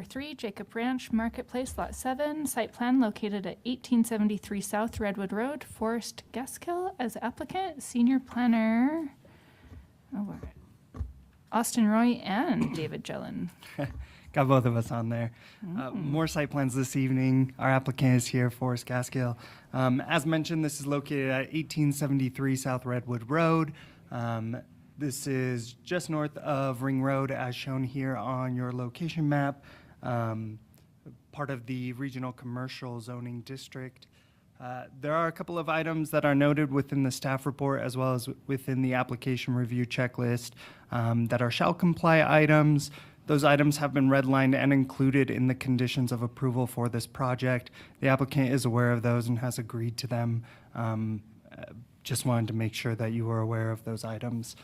3, Jacob Ranch Marketplace, Lot 7, site plan located at 1873 South Redwood Road, Forrest Gaskill as applicant, senior planner, Austin Roy and David Jellin. Got both of us on there. More site plans this evening. Our applicant is here, Forrest Gaskill. As mentioned, this is located at 1873 South Redwood Road. This is just north of Ring Road, as shown here on your location map, part of the regional commercial zoning district. There are a couple of items that are noted within the staff report as well as within the application review checklist that are shall comply items. Those items have been redlined and included in the conditions of approval for this project. The applicant is aware of those and has agreed to them. Just wanted to make sure that you were aware of those items.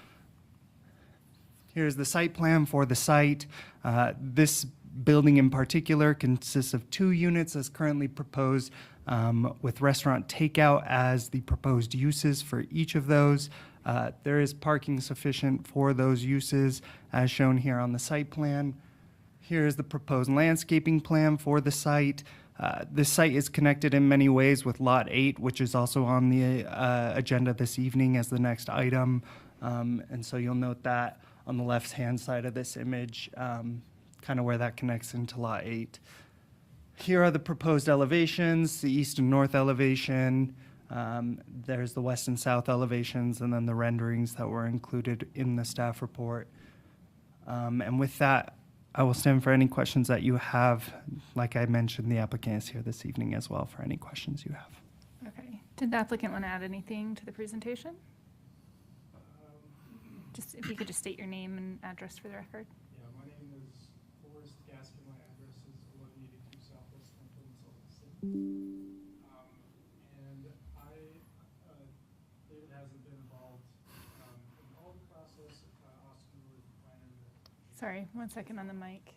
Here's the site plan for the site. This building in particular consists of 2 units as currently proposed, with restaurant takeout as the proposed uses for each of those. There is parking sufficient for those uses as shown here on the site plan. Here is the proposed landscaping plan for the site. This site is connected in many ways with Lot 8, which is also on the agenda this evening as the next item. And so you'll note that on the left-hand side of this image, kind of where that connects into Lot 8. Here are the proposed elevations, the east and north elevation. There's the west and south elevations, and then the renderings that were included in the staff report. And with that, I will stand for any questions that you have. Like I mentioned, the applicant is here this evening as well for any questions you have. Okay. Did the applicant want to add anything to the presentation? Just if you could just state your name and address for the record. Yeah, my name is Forrest Gaskill. My address is 1182 Southwest Temple in Salt Lake City. And David hasn't been involved in all the process. Austin was the planner that. Sorry, 1 second on the mic.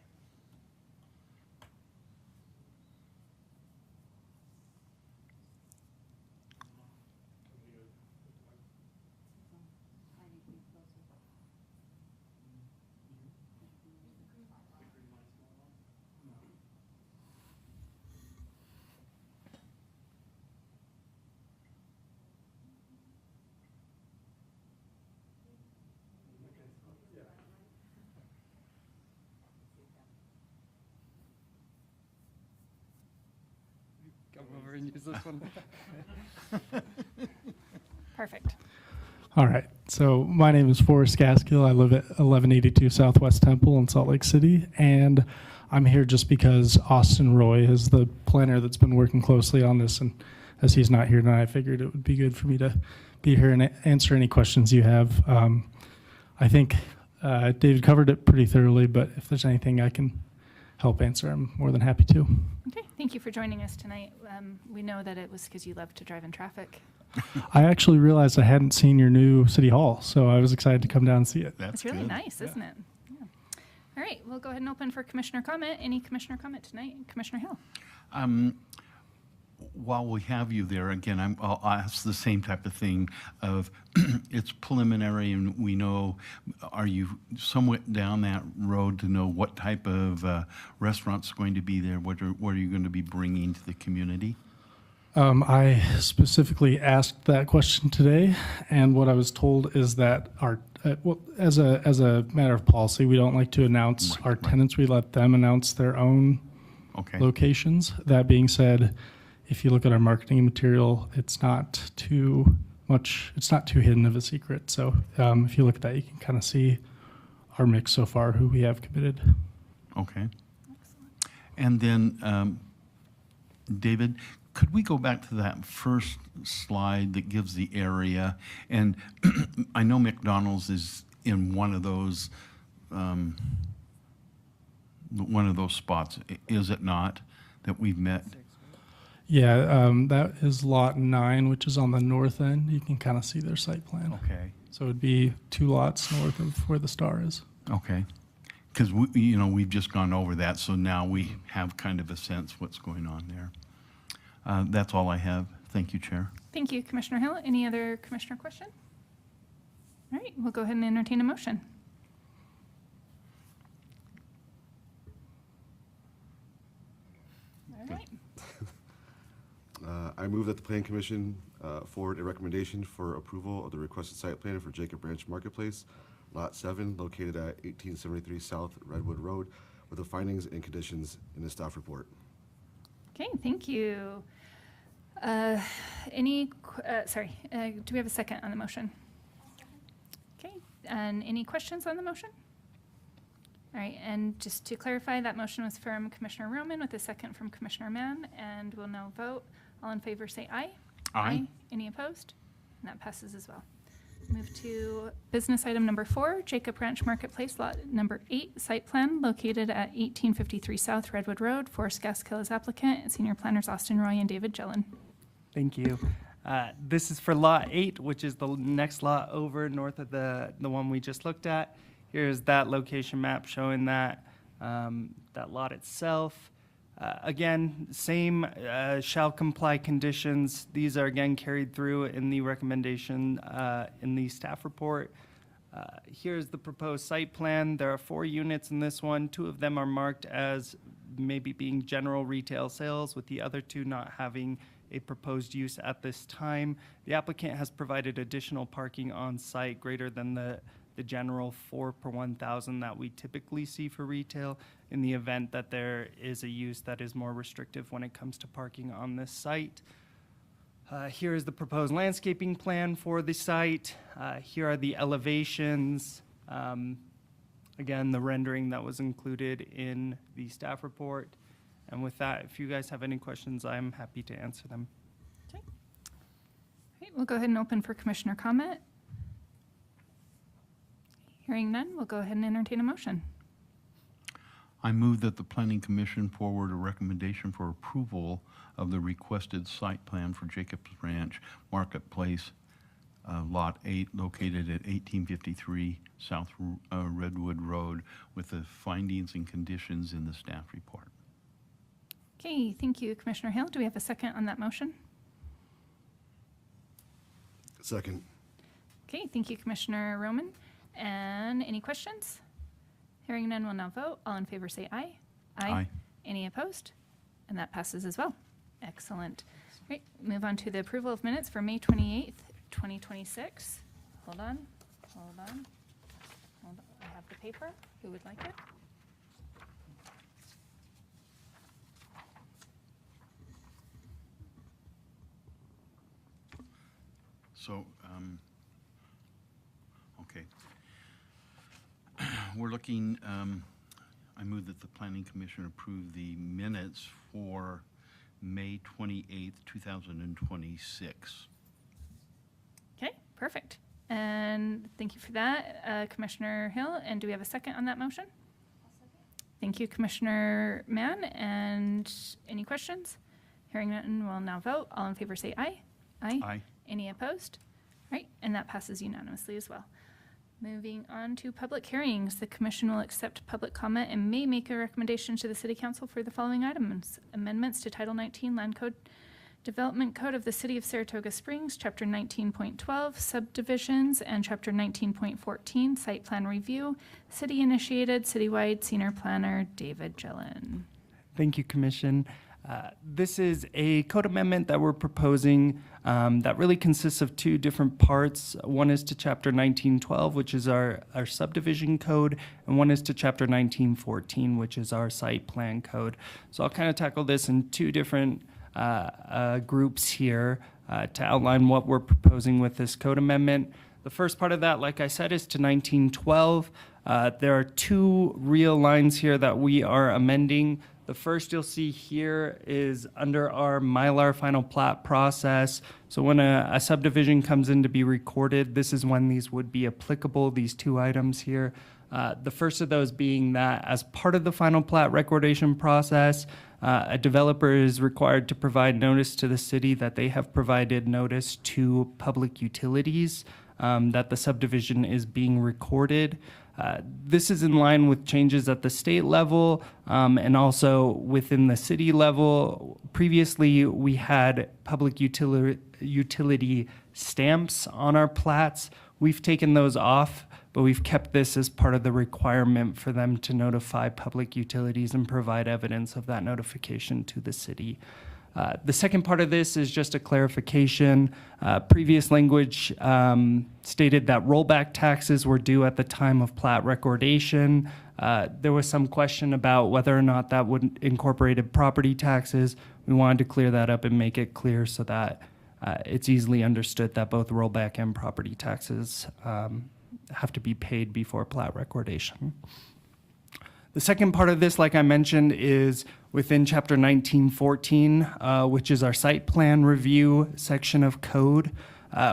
Come over and use this one. Perfect. All right. So my name is Forrest Gaskill. I live at 1182 Southwest Temple in Salt Lake City, and I'm here just because Austin Roy is the planner that's been working closely on this, and as he's not here tonight, I figured it would be good for me to be here and answer any questions you have. I think David covered it pretty thoroughly, but if there's anything I can help answer, I'm more than happy to. Okay, thank you for joining us tonight. We know that it was because you love to drive in traffic. I actually realized I hadn't seen your new city hall, so I was excited to come down and see it. It's really nice, isn't it? Yeah. All right, we'll go ahead and open for commissioner comment. Any commissioner comment tonight? Commissioner Hill. While we have you there, again, I'll ask the same type of thing of it's preliminary and we know, are you somewhat down that road to know what type of restaurant's going to be there? What are you going to be bringing to the community? I specifically asked that question today, and what I was told is that our, well, as a matter of policy, we don't like to announce our tenants. We let them announce their own locations. That being said, if you look at our marketing material, it's not too hidden of a secret. So if you look at that, you can kind of see our mix so far, who we have committed. Okay. Excellent. And then, David, could we go back to that first slide that gives the area? And I know McDonald's is in one of those spots, is it not, that we've met? Yeah, that is lot 9, which is on the north end. You can kind of see their site plan. Okay. So it'd be 2 lots north of where the star is. Okay. Because we've just gone over that, so now we have kind of a sense what's going on there. That's all I have. Thank you, Chair. Thank you, Commissioner Hill. Any other commissioner question? All right, we'll go ahead and entertain a motion. All right. I move that the Plan Commission forward a recommendation for approval of the requested site plan for Jacob Branch Marketplace, Lot 7, located at 1873 South Redwood Road, with the findings and conditions in the staff report. Okay, thank you. Do we have a second on the motion? Okay, and any questions on the motion? All right, and just to clarify, that motion was from Commissioner Roman with a second from Commissioner Mann, and we'll now vote. All in favor say aye. Aye. Any opposed? And that passes as well. Move to business item number 4, Jacob Ranch Marketplace, lot number 8, site plan located at 1853 South Redwood Road. Forrest Gaskill is applicant, senior planners Austin Roy and David Gillen. Thank you. This is for Lot 8, which is the next lot over north of the one we just looked at. Here's that location map showing that, that lot itself. Again, same shall comply conditions. These are again carried through in the recommendation in the staff report. Here's the proposed site plan. There are 4 units in this one. 2 of them are marked as maybe being general retail sales, with the other 2 not having a proposed use at this time. The applicant has provided additional parking on site greater than the general 4 per 1,000 that we typically see for retail in the event that there is a use that is more restrictive when it comes to parking on this site. Here is the proposed landscaping plan for the site. Here are the elevations. Again, the rendering that was included in the staff report. And with that, if you guys have any questions, I'm happy to answer them. Okay. All right, we'll go ahead and open for commissioner comment. Hearing none, we'll go ahead and entertain a motion. I move that the Planning Commission forward a recommendation for approval of the requested site plan for Jacob's Ranch Marketplace, Lot 8, located at 1853 South Redwood Road, with the findings and conditions in the staff report. Okay, thank you, Commissioner Hill. Do we have a second on that motion? Second. Okay, thank you, Commissioner Roman. And any questions? Hearing none, we'll now vote. All in favor say aye. Aye. Any opposed? And that passes as well. Excellent. Right, move on to the approval of minutes for May 28th, 2026. Hold on. I have the paper. Who would like it? So, okay. We're looking, I move that the Planning Commission approve the minutes for May 28th, 2026. Okay, perfect. And thank you for that, Commissioner Hill. And do we have a second on that motion? Thank you, Commissioner Mann. And any questions? Hearing none, we'll now vote. All in favor say aye. Aye. Any opposed? Right, and that passes unanimously as well. Moving on to public hearings, the commission will accept public comment and may make a recommendation to the city council for the following items: amendments to Title 19 Land Code Development Code of the City of Saratoga Springs, Chapter 19.12 subdivisions, and Chapter 19.14 site plan review. City initiated, citywide senior planner David Gillen. Thank you, Commission. This is a code amendment that we're proposing that really consists of 2 different parts. One is to Chapter 1912, which is our subdivision code, and one is to Chapter 1914, which is our site plan code. So I'll kind of tackle this in 2 different groups here to outline what we're proposing with this code amendment. The first part of that, like I said, is to 1912. There are 2 real lines here that we are amending. The first you'll see here is under our Mylar final plat process. So when a subdivision comes in to be recorded, this is when these would be applicable, these 2 items here. The first of those being that as part of the final plat recordation process, a developer is required to provide notice to the city that they have provided notice to public utilities that the subdivision is being recorded. This is in line with changes at the state level and also within the city level. Previously, we had public utility stamps on our plats. We've taken those off but we've kept this as part of the requirement for them to notify public utilities and provide evidence of that notification to the city. The second part of this is just a clarification. Previous language stated that rollback taxes were due at the time of plat recordation. There was some question about whether or not that would incorporated property taxes. We wanted to clear that up and make it clear so that it's easily understood that both rollback and property taxes have to be paid before plat recordation. The second part of this, like I mentioned, is within Chapter 1914, which is our site plan review section of code.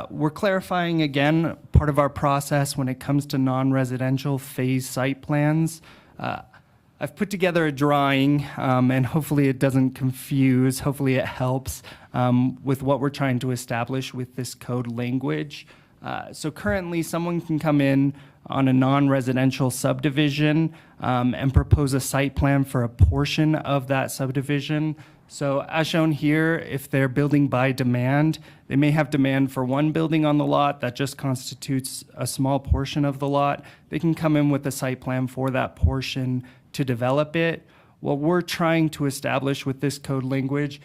We're clarifying, again, part of our process when it comes to non-residential phase site plans. I've put together a drawing, and hopefully it doesn't confuse, hopefully it helps with what we're trying to establish with this code language. So currently, someone can come in on a non-residential subdivision and propose a site plan for a portion of that subdivision. So as shown here, if they're building by demand, they may have demand for one building on the lot that just constitutes a small portion of the lot. They can come in with a site plan for that portion to develop it. What we're trying to establish with this code language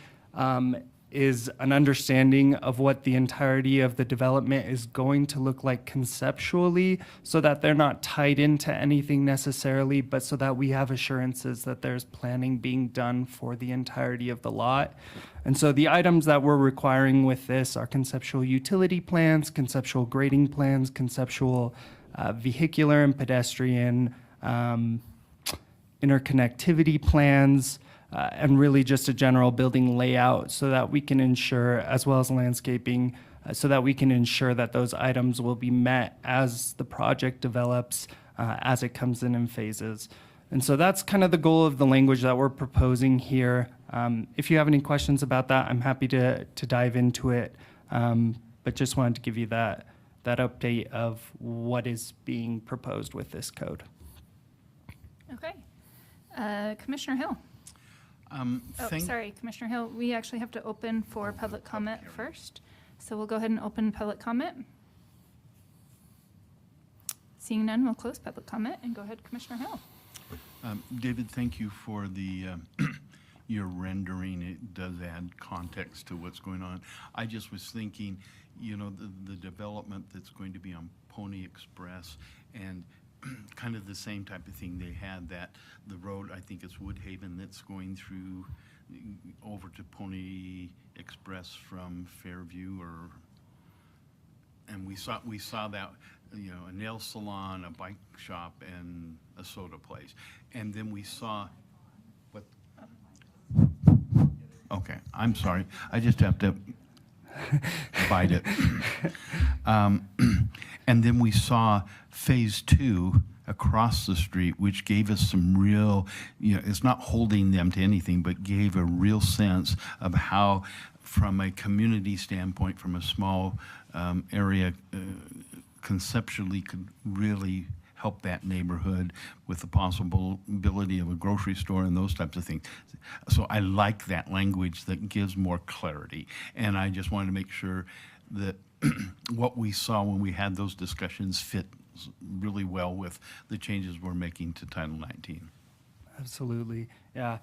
is an understanding of what the entirety of the development is going to look like conceptually, so that they're not tied into anything necessarily, but so that we have assurances that there's planning being done for the entirety of the lot. And so the items that we're requiring with this are conceptual utility plans, conceptual grading plans, conceptual vehicular and pedestrian interconnectivity plans, and really just a general building layout so that we can ensure, as well as landscaping, so that we can ensure that those items will be met as the project develops, as it comes in phases. And so that's kind of the goal of the language that we're proposing here. If you have any questions about that, I'm happy to dive into it, but just wanted to give you that update of what is being proposed with this code. Okay. Commissioner Hill. Oh, sorry, Commissioner Hill, we actually have to open for public comment first. So we'll go ahead and open public comment. Seeing none, we'll close public comment and go ahead, Commissioner Hill. David, thank you for the your rendering. It does add context to what's going on. I just was thinking, you know, the development that's going to be on Pony Express and kind of the same type of thing they had, that the road, I think it's Woodhaven, that's going through over to Pony Express from Fairview, and we saw that, you know, a nail salon, a bike shop, and a soda place. And then we saw what? Okay, I'm sorry. I just have to bite it. And then we saw phase 2 across the street, which gave us some real, you know, it's not holding them to anything, but gave a real sense of how, from a community standpoint, from a small area, conceptually could really help that neighborhood with the possibility of a grocery store and those types of things. So I like that language that gives more clarity. And I just wanted to make sure that what we saw when we had those discussions fit really well with the changes we're making to Title 19. Absolutely. Yeah.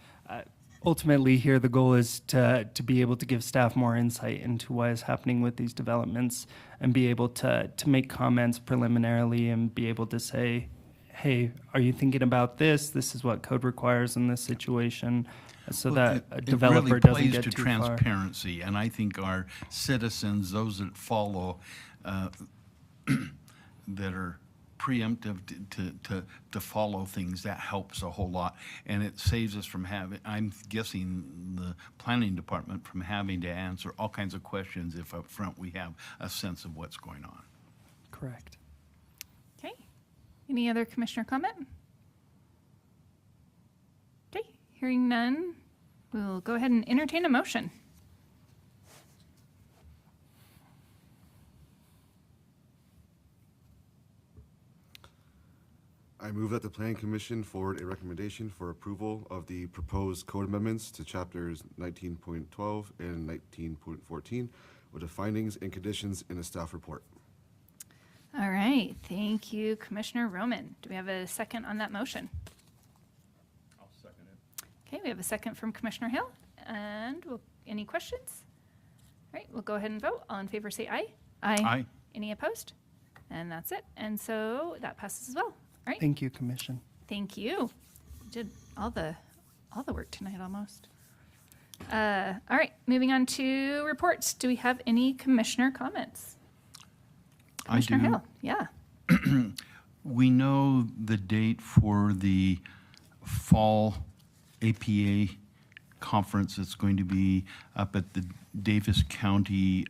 Ultimately here, the goal is to be able to give staff more insight into what is happening with these developments and be able to make comments preliminarily and be able to say, hey, are you thinking about this? This is what code requires in this situation, so that a developer doesn't get too far. It really plays to transparency, and I think our citizens, those that follow, that are preemptive to follow things, that helps a whole lot. And it saves us from having, I'm guessing, the planning department from having to answer all kinds of questions if up front we have a sense of what's going on. Correct. Okay. Any other commissioner comment? Okay, hearing none, we'll go ahead and entertain a motion. I move that the Planning Commission forward a recommendation for approval of the proposed code amendments to chapters 19.12 and 19.14 with the findings and conditions in a staff report. All right, thank you, Commissioner Roman. Do we have a second on that motion? I'll second it. Okay, we have a second from Commissioner Hill. And any questions? All right, we'll go ahead and vote. All in favor, say aye. Aye. Any opposed? And that's it. And so that passes as well. All right, Thank you, Commission. thank you. You did all the work tonight almost. All right, moving on to reports. Do we have any commissioner comments? I Commissioner do. Hill, yeah. We know the date for the fall APA conference. It's going to be up at the Davis County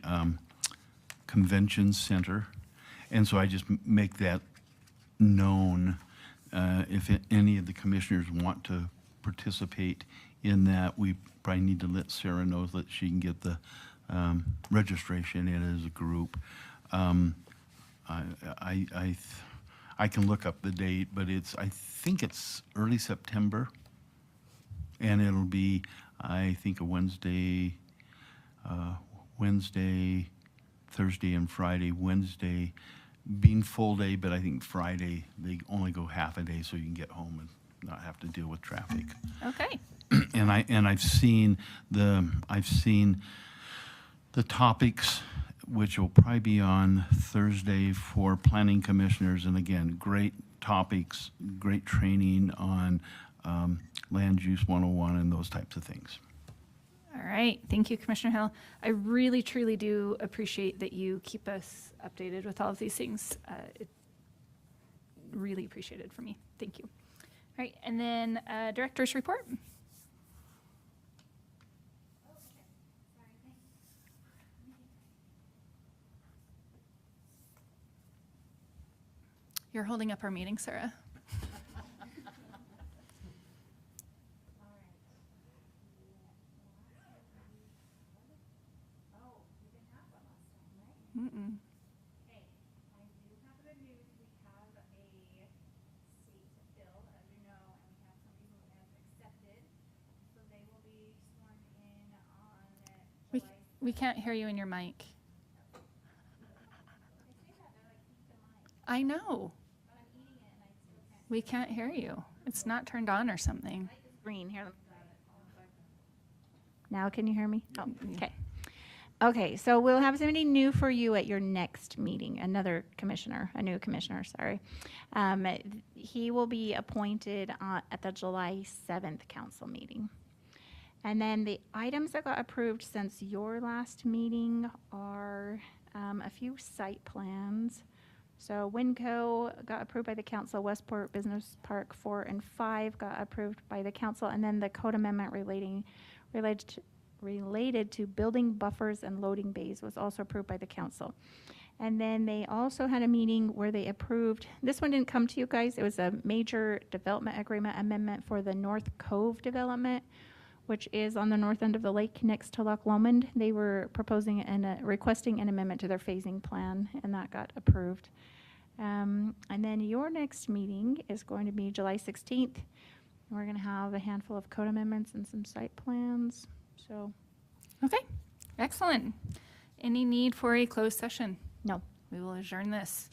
Convention Center. And so I just make that known. If any of the commissioners want to participate in that, we probably need to let Sarah know that she can get the registration in as a group. I can look up the date, but I think it's early September, and it'll be, I think, a Wednesday, Thursday, and Friday. Wednesday being full day, but I think Friday they only go half a day, so you can get home and not have to deal with traffic. Okay, And I've seen the topics, which will probably be on Thursday for planning commissioners. And again, great topics, great training on land use 101 and those types of things. all right. Thank you, Commissioner Hill. I really, truly do appreciate that you keep us updated with all of these things. It really appreciated for me. Thank you. All right, and then director's report. You're holding up our meeting, Sarah. Mm-mm. Okay, I do have good news. We have a seat to fill, as you know, and we have somebody who has accepted. So they will be sworn in on We, July. we can't hear you in your mic. They say that, they're like, keep the mic. I know. But I'm eating it and I still can't. We can't hear you. It's not turned on or something. Screen here. Now can you hear me? Oh, Mm-mm. okay. Okay, so we'll have somebody new for you at your next meeting, a new commissioner, sorry. He will be appointed at the July 7th council meeting. And then the items that got approved since your last meeting are a few site plans. So Winco got approved by the council, Westport Business Park 4 and 5 got approved by the council, and then the code amendment related to building buffers and loading bays was also approved by the council. And then they also had a meeting where they approved, this one didn't come to you guys, it was a major development agreement amendment for the North Cove development, which is on the north end of the lake next to Loch Lomond. They were proposing and requesting an amendment to their phasing plan, and that got approved. And then your next meeting is going to be July 16th. We're going to have a handful of code amendments and some site plans. So, Okay, excellent. Any need for a closed session? no. We will adjourn this.